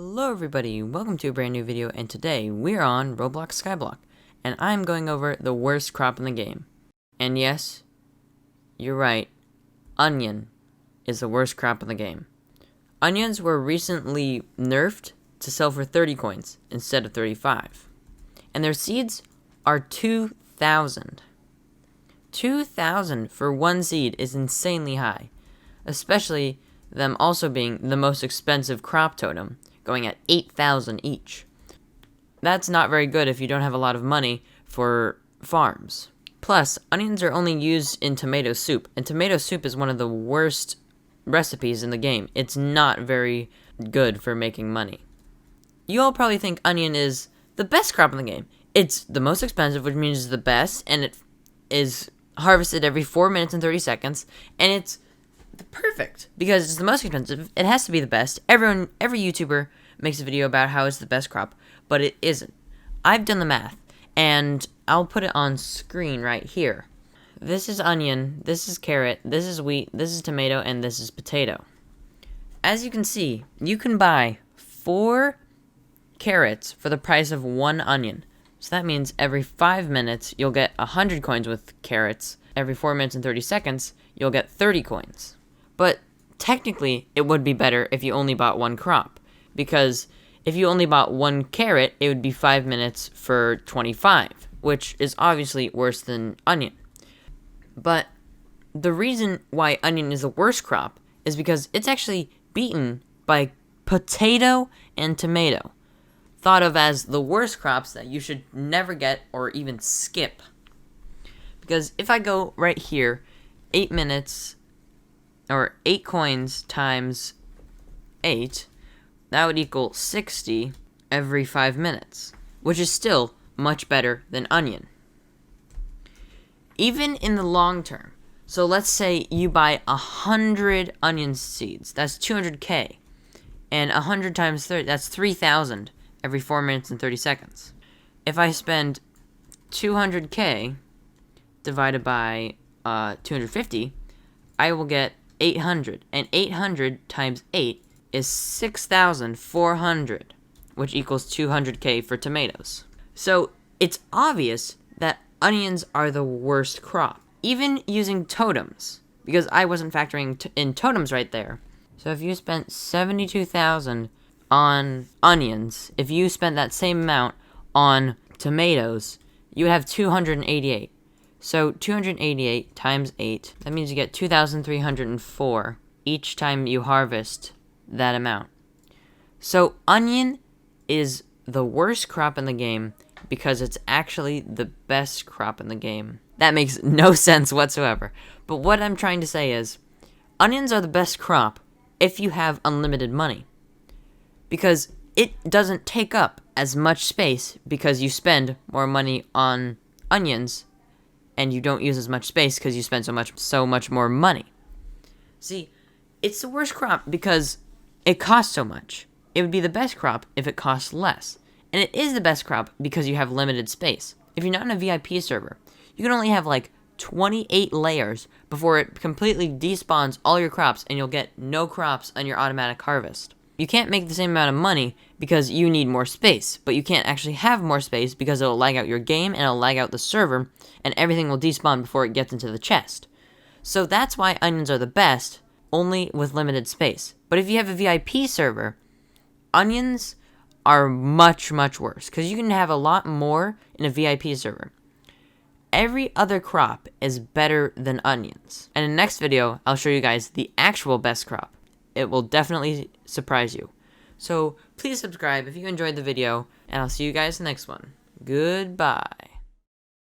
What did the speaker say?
Hello everybody, welcome to a brand new video, and today we're on Roblox Skyblock, and I'm going over the worst crop in the game. And yes, you're right, onion is the worst crop in the game. Onions were recently nerfed to sell for 30 coins instead of 35. And their seeds are 2,000. 2,000 for one seed is insanely high, especially them also being the most expensive crop totem, going at 8,000 each. That's not very good if you don't have a lot of money for farms. Plus, onions are only used in tomato soup, and tomato soup is one of the worst recipes in the game. It's not very good for making money. You all probably think onion is the best crop in the game. It's the most expensive, which means it's the best, and it is harvested every 4 minutes and 30 seconds, and it's perfect because it's the most expensive. It has to be the best. Every YouTuber makes a video about how it's the best crop, but it isn't. I've done the math, and I'll put it on screen right here. This is onion, this is carrot, this is wheat, this is tomato, and this is potato. As you can see, you can buy 4 carrots for the price of 1 onion. So that means every 5 minutes, you'll get 100 coins with carrots. Every 4 minutes and 30 seconds, you'll get 30 coins. But technically, it would be better if you only bought 1 crop, because if you only bought 1 carrot, it would be 5 minutes for 25, which is obviously worse than onion. But the reason why onion is the worst crop is because it's actually beaten by potato and tomato, thought of as the worst crops that you should never get or even skip. Because if I go right here, 8 minutes, or 8 coins times 8, that would equal 60 every 5 minutes, which is still much better than onion. Even in the long term, so let's say you buy 100 onion seeds, that's 200k, and 100 times 30, that's 3,000 every 4 minutes and 30 seconds. If I spend 200k divided by 250, I will get 800, and 800 times 8 is 6,400, which equals 200k for tomatoes. So it's obvious that onions are the worst crop, even using totems, because I wasn't factoring in totems right there. So if you spent 72,000 on onions, if you spent that same amount on tomatoes, you would have 288. So 288 times 8, that means you get 2,304 each time you harvest that amount. So onion is the worst crop in the game because it's actually the best crop in the game. That makes no sense whatsoever. But what I'm trying to say is, onions are the best crop if you have unlimited money, because it doesn't take up as much space because you spend more money on onions, and you don't use as much space because you spend so much more money. See, it's the worst crop because it costs so much. It would be the best crop if it costs less. And it is the best crop because you have limited space. If you're not in a VIP server, you can only have like 28 layers before it completely despawns all your crops and you'll get no crops on your automatic harvest. You can't make the same amount of money because you need more space, but you can't actually have more space because it'll lag out your game and it'll lag out the server, and everything will despawn before it gets into the chest. So that's why onions are the best, only with limited space. But if you have a VIP server, onions are much, much worse, because you can have a lot more in a VIP server. Every other crop is better than onions. And in the next video, I'll show you guys the actual best crop. It will definitely surprise you. So please subscribe if you enjoyed the video, and I'll see you guys in the next one. Goodbye.